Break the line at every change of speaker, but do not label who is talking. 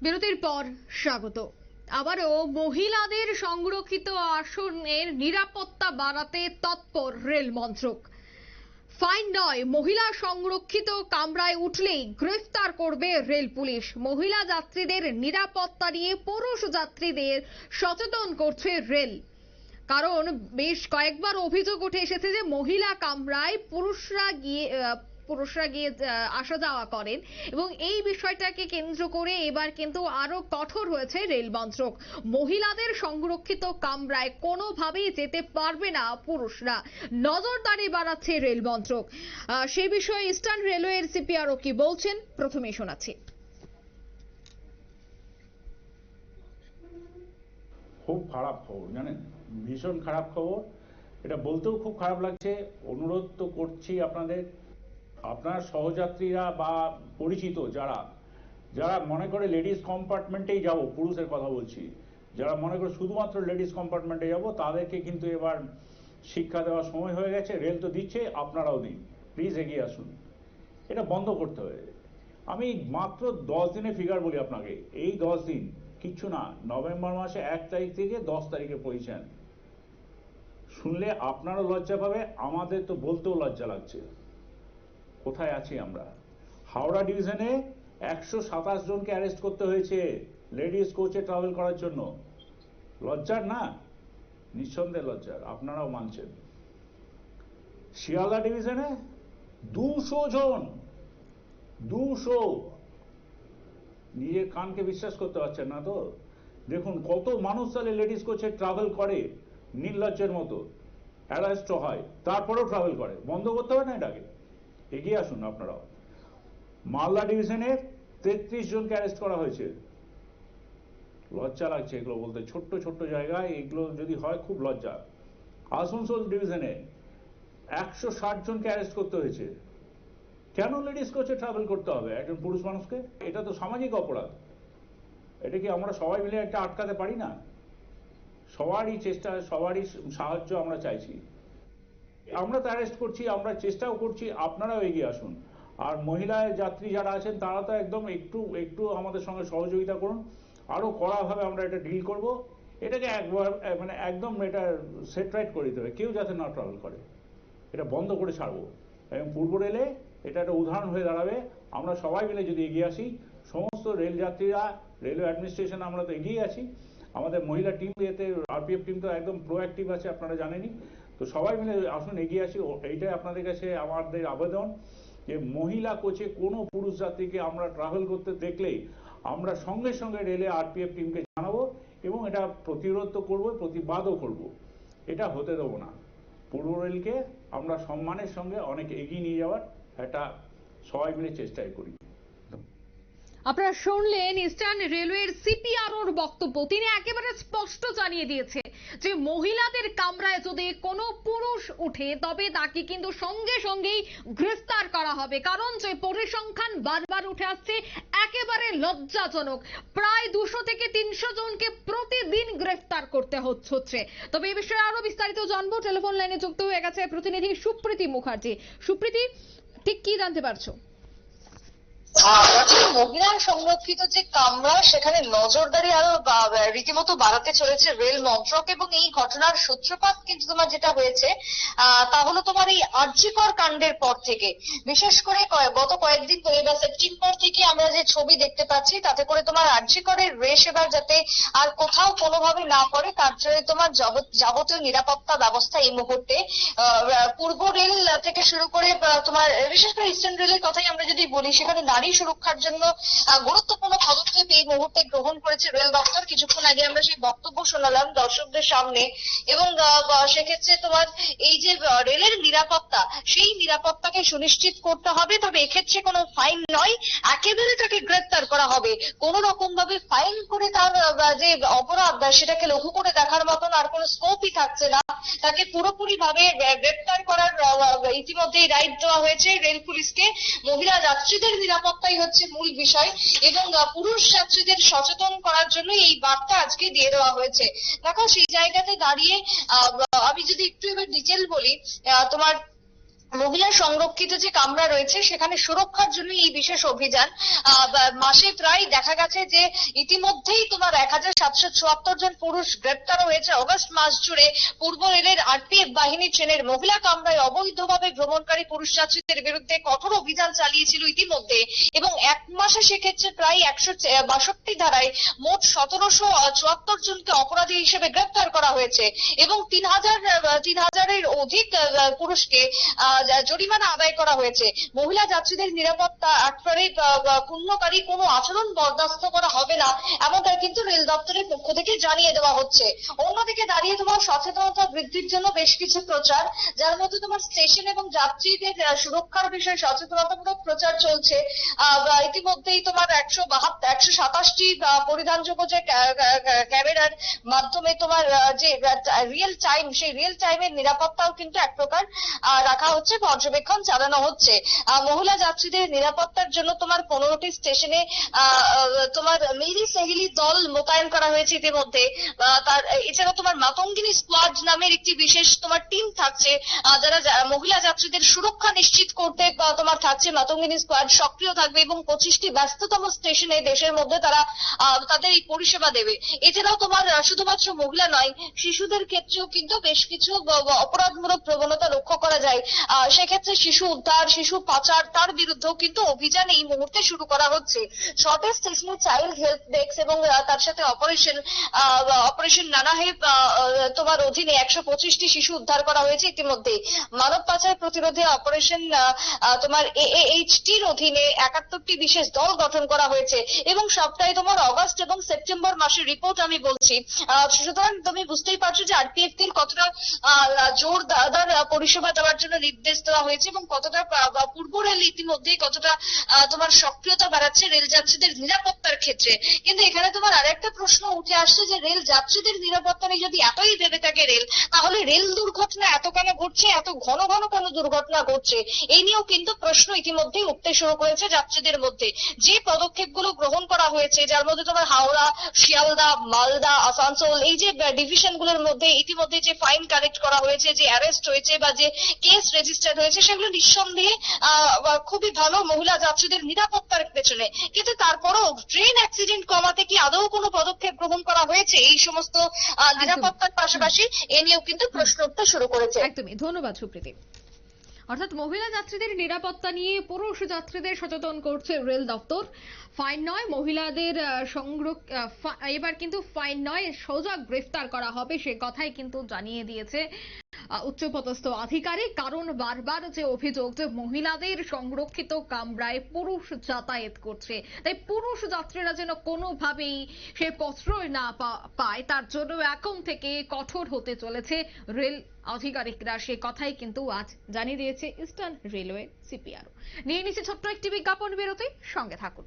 বিরতির পর স্বাগত। আবারও মহিলাদের সংরক্ষিত আসনের নিরাপত্তা বাড়াতে তৎপর রেল মন্ত্রক। ফাইন নয়, মহিলা সংরক্ষিত কামরায় উঠলেই গ্রেফতার করবে রেল পুলিশ। মহিলা যাত্রীদের নিরাপত্তা নিয়ে পুরুষ যাত্রীদের সচেতন করছে রেল। কারণ বেশ কয়েকবার অভিযোগ উঠে এসেছে যে মহিলা কামরায় পুরুষরা গিয়ে আসা যাওয়া করেন, এবং এই বিষয়টাকে কেন্দ্র করে এবার কিন্তু আরো কঠোর হয়েছে রেল মন্ত্রক। মহিলাদের সংরক্ষিত কামরায় কোনোভাবেই যেতে পারবে না পুরুষরা, নজরদারি বাড়াচ্ছে রেল মন্ত্রক। সেই বিষয়ে ইস্টার্ন রেলওয়ের সিপিআরও কি বলছেন, প্রথমেই শোনাচ্ছি।
খুব খারাপ খবর, জানেন, ভীষণ খারাপ খবর। এটা বলতেও খুব খারাপ লাগছে। অনুরোধ তো করছি আপনার সহযাত্রীরা বা পরিচিত যারা মনে করে লেডিস কম্পার্টমেন্টেই যাব, পুরুষের কথা বলছি, যারা মনে করে শুধুমাত্র লেডিস কম্পার্টমেন্টে যাব, তাদেরকে কিন্তু এবার শিক্ষা দেওয়ার সময় হয়ে গেছে। রেল তো দিচ্ছে, আপনারাও দিন, প্লিজ এগিয়ে আসুন। এটা বন্ধ করতে হবে। আমি মাত্র 10 দিনের ফিগার বলি আপনাকে। এই 10 দিন কিচ্ছু না, নভেম্বর মাসে 1 তারিখ থেকে 10 তারিখে পজিশন শুনলে আপনারও লজ্জা পাবে, আমাদের তো বলতেও লজ্জা লাগছে। কোথায় আছি আমরা? হাওড়া ডিভিশনে 127 জনকে অ্যারেস্ট করতে হয়েছে লেডিস কোচে ট্রাভেল করার জন্য। লজ্জার না? নিঃসন্দেহে লজ্জার, আপনারাও মানছেন। শিয়ালদা ডিভিশনে 200 জন, 200। নিজের কানকে বিশ্বাস করতে পারছেন না তো? দেখুন কত মানুষ তাহলে লেডিস কোচে ট্রাভেল করে, নির্লজ্জের মতো অ্যারেস্ট হয়, তারপরেও ট্রাভেল করে। বন্ধ করতে হবে না এটাকে? এগিয়ে আসুন আপনারাও। মালদা ডিভিশনের 33 জনকে অ্যারেস্ট করা হয়েছে। লজ্জা লাগছে এগুলো বলতে, ছোট্ট ছোট্ট জায়গায় এগুলো যদি হয় খুব লজ্জা। আসানসোল ডিভিশনে 160 জনকে অ্যারেস্ট করতে হয়েছে। কেন লেডিস কোচে ট্রাভেল করতে হবে একজন পুরুষ মানুষকে? এটা তো সামাজিক অপরাধ। এটা কি আমরা সবাই মিলে একটা আটকাতে পারি না? সবারই চেষ্টা, সবারই সাহায্য আমরা চাইছি। আমরা তো অ্যারেস্ট করছি, আমরা চেষ্টাও করছি, আপনারাও এগিয়ে আসুন। আর মহিলা যাত্রী যারা আছেন তারা তো একদম একটু আমাদের সঙ্গে সহযোগিতা করুন। আরো কড়াভাবে আমরা এটা ডিল করব। এটাকে একদম এটা সেট রাইট করে দিতে হবে, কেউ যাতে না ট্রাভেল করে। এটা বন্ধ করে ছাড়বো, এবং পূর্ব রেলে এটা একটা উদাহরণ হয়ে দাঁড়াবে। আমরা সবাই মিলে যদি এগিয়ে আসি, সমস্ত রেল যাত্রীরা, রেলওয়ে অ্যাডমিনিস্ট্রেশন, আমরা তো এগিয়ে আছি। আমাদের মহিলা টিম, এতে আরপিএফ টিম তো একদম প্রোঅ্যাক্টিভ আছে, আপনারা জানেনই। তো সবাই মিলে আসুন, এগিয়ে আসি। এইটাই আপনাদের কাছে আমাদের আবেদন, যে মহিলা কোচে কোনো পুরুষ যাত্রীকে আমরা ট্রাভেল করতে দেখলেই আমরা সঙ্গে সঙ্গে রেলে আরপিএফ টিমকে জানাবো, এবং এটা প্রতিরোধ করবো, প্রতিবাদও করব। এটা হতে দেবো না। পূর্ব রেলকে আমরা সম্মানের সঙ্গে অনেক এগিয়ে নিয়ে যাওয়ার একটা সবাই মিলে চেষ্টাই করি।
আপনারা শুনলেন ইস্টার্ন রেলওয়ের সিপিআরওর বক্তব্য। তিনি একেবারে স্পষ্ট জানিয়ে দিয়েছে যে মহিলাদের কামরায় যদি কোনো পুরুষ উঠে তবে তাকে কিন্তু সঙ্গে সঙ্গেই গ্রেফতার করা হবে। কারণ যে পরিসংখ্যান বারবার উঠে আসছে একেবারে লজ্জাজনক, প্রায় 200 থেকে 300 জনকে প্রতিদিন গ্রেফতার করতে হচ্ছে। তবে এই বিষয়ে আরো বিস্তারিত জানবো। টেলিফোন লাইনে যুক্ত হয়ে গেছে প্রতিনিধি সুপ্রীতি মুখার্জি। সুপ্রীতি, ঠিক কি জানতে পারছো?
মহিলা সংরক্ষিত যে কামরা, সেখানে নজরদারি আরো রীতিমতো বাড়াতে চলেছে রেল মন্ত্রক। এবং এই ঘটনার সূত্রপাত কিন্তু তোমার যেটা হয়েছে তা হলো তোমার এই আরজিকর কাণ্ডের পর থেকে। বিশেষ করে গত কয়েকদিন ধরে বা সেপ্টেম্বর থেকে আমরা যে ছবি দেখতে পাচ্ছি, তাতে করে তোমার আরজিকরের রেশ এবার যাতে আর কোথাও কোনোভাবে না পড়ে, তার জন্য তোমার যাবতীয় নিরাপত্তা ব্যবস্থা এই মুহূর্তে পূর্ব রেল থেকে শুরু করে তোমার বিশেষ করে ইস্টার্ন রেলের কথাই আমরা যদি বলি, সেখানে নারী সুরক্ষার জন্য গুরুত্বপূর্ণ পদক্ষেপ এই মুহূর্তে গ্রহণ করেছে রেল দপ্তর। কিছুক্ষণ আগে আমরা সেই বক্তব্য শোনালাম দর্শকদের সামনে। এবং সেক্ষেত্রে তোমার এই যে রেলের নিরাপত্তা, সেই নিরাপত্তাকে সুনিশ্চিত করতে হবে। তবে এক্ষেত্রে কোনো ফাইন নয়, একেবারে তাকে গ্রেপ্তার করা হবে। কোন রকম ভাবে ফাইন করে তার যে অপরাধ সেটাকে লঘু করে দেখার মতন আর কোনো স্কোপই থাকছে না। তাকে পুরোপুরি ভাবে গ্রেপ্তার করার ইতিমধ্যেই রাইট দেওয়া হয়েছে রেল পুলিশকে। মহিলা যাত্রীদের নিরাপত্তাই হচ্ছে মূল বিষয়, এবং পুরুষ যাত্রীদের সচেতন করার জন্য এই বার্তা আজকে দিয়ে দেওয়া হয়েছে। দেখো, সেই জায়গাতে দাঁড়িয়ে আমি যদি একটু এবার ডিটেল বলি, তোমার মহিলা সংরক্ষিত যে কামরা রয়েছে সেখানে সুরক্ষার জন্য এই বিশেষ অভিযান। মাসে প্রায় দেখা গেছে যে ইতিমধ্যেই তোমার 1774 জন পুরুষ গ্রেপ্তার হয়েছে। অগস্ট মাস জুড়ে পূর্ব রেলের আরপিএফ বাহিনী ট্রেনের মহিলা কামরায় অবৈধভাবে ভ্রমণকারী পুরুষ যাত্রীদের বিরুদ্ধে কঠোর অভিযান চালিয়েছিল ইতিমধ্যে, এবং এক মাসে সেক্ষেত্রে প্রায় 162 ধারায় মোট 1774 জনকে অপরাধী হিসেবে গ্রেপ্তার করা হয়েছে, এবং 3000-এর অধিক পুরুষকে জরিমানা আদায় করা হয়েছে। মহিলা যাত্রীদের নিরাপত্তা একেবারে ক্ষুণ্ণকারী কোনো আচরণ বরদাস্ত করা হবে না, এমনটাই কিন্তু রেল দপ্তরের পক্ষ থেকে জানিয়ে দেওয়া হচ্ছে। অন্যদিকে দাঁড়িয়ে তোমার সচেতনতা বৃদ্ধির জন্য বেশ কিছু প্রচার, যার মধ্যে তোমার স্টেশন এবং যাত্রীদের সুরক্ষার বিষয়ে সচেতনতামূলক প্রচার চলছে। ইতিমধ্যেই তোমার 127টি পরিধানযোগ্য যে ক্যামেরার মাধ্যমে তোমার যে রিয়েল টাইম, সেই রিয়েল টাইমের নিরাপত্তাও কিন্তু এক প্রকার রাখা হচ্ছে, পর্যবেক্ষণ চালানো হচ্ছে। মহিলা যাত্রীদের নিরাপত্তার জন্য তোমার 15টি স্টেশনে তোমার মেরি সেহেলি দল মোতায়েন করা হয়েছে ইতিমধ্যে। তার এছাড়া তোমার মাতঙ্গিনী স্কোয়াড নামের একটি বিশেষ তোমার টিম থাকছে, যারা মহিলা যাত্রীদের সুরক্ষা নিশ্চিত করতে তোমার থাকছে। মাতঙ্গিনী স্কোয়াড সক্রিয় থাকবে এবং 25টি ব্যস্ততম স্টেশনে দেশের মধ্যে তারা তাদের এই পরিষেবা দেবে। এছাড়াও তোমার শুধুমাত্র মহিলা নয়, শিশুদের ক্ষেত্রেও কিন্তু বেশ কিছু অপরাধমূলক প্রবণতা লক্ষ্য করা যায়। সেক্ষেত্রে শিশু উদ্ধার, শিশু পাচার, তার বিরুদ্ধেও কিন্তু অভিযান এই মুহূর্তে শুরু করা হচ্ছে। শর্টেজ স্টেশনে চাইল্ড হেল্প ডেস্ক এবং তার সাথে অপারেশন নানাহেব তোমার অধীনে 125টি শিশু উদ্ধার করা হয়েছে ইতিমধ্যে। মানব পাচার প্রতিরোধে অপারেশন তোমার AAHTর অধীনে 71টি বিশেষ দল গঠন করা হয়েছে, এবং সপ্তাহে তোমার অগস্ট এবং সেপ্টেম্বর মাসের রিপোর্ট আমি বলছি। সুতরাং তুমি বুঝতেই পারছো যে আরপিএফ টির কতটা জোরদার পরিষেবা দেওয়ার জন্য নির্দেশ দেওয়া হয়েছে, এবং কতটা পূর্ব রেল ইতিমধ্যেই কতটা তোমার সক্রিয়তা বাড়াচ্ছে রেল যাত্রীদের নিরাপত্তার ক্ষেত্রে। কিন্তু এখানে তোমার আরেকটা প্রশ্ন উঠে আসছে যে রেল যাত্রীদের নিরাপত্তা নিয়ে যদি এতই ভেবে থাকে রেল, তাহলে রেল দুর্ঘটনা এত কেন ঘটছে, এত ঘন ঘন কেন দুর্ঘটনা ঘটছে? এই নিয়েও কিন্তু প্রশ্ন ইতিমধ্যেই উঠতে শুরু করেছে যাত্রীদের মধ্যে। যে পদক্ষেপগুলো গ্রহণ করা হয়েছে, যার মধ্যে তোমার হাওড়া, শিয়ালদা, মালদা, আসানসোল, এই যে ডিভিশন গুলোর মধ্যে ইতিমধ্যে যে ফাইন কালেক্ট করা হয়েছে, যে অ্যারেস্ট হয়েছে বা যে কেস রেজিস্টার হয়েছে, সেগুলো নিঃসন্দেহে খুবই ভালো মহিলা যাত্রীদের নিরাপত্তার পেছনে। কিন্তু তারপরও ট্রেন অ্যাক্সিডেন্ট কমাতে কি আদৌ কোনো পদক্ষেপ গ্রহণ করা হয়েছে এই সমস্ত নিরাপত্তার পাশাপাশি? এ নিয়েও কিন্তু প্রশ্ন উঠতে শুরু করেছে।
একদমই, ধন্যবাদ সুপ্রীতি। অর্থাৎ মহিলা যাত্রীদের নিরাপত্তা নিয়ে পুরুষ যাত্রীদের সচেতন করছে রেল দপ্তর। ফাইন নয়, মহিলাদের এবার কিন্তু ফাইন নয়, সোজা গ্রেফতার করা হবে, সে কথাই কিন্তু জানিয়ে দিয়েছে উচ্চপদস্থ আধিকারিক। কারণ বারবার যে অভিযোগ যে মহিলাদের সংরক্ষিত কামরায় পুরুষ যাতায়াত করছে, তাই পুরুষ যাত্রীরা যেন কোনোভাবেই সে প্রশ্রয় না পায়, তার জন্য এখন থেকে কঠোর হতে চলেছে রেল আধিকারিকরা, সে কথাই কিন্তু আজ জানিয়ে দিয়েছে ইস্টার্ন রেলওয়ে সিপিআরও। নিয়ে নিচ্ছে ছোট্ট একটি বিজ্ঞাপন বিরতি, সঙ্গে থাকুন।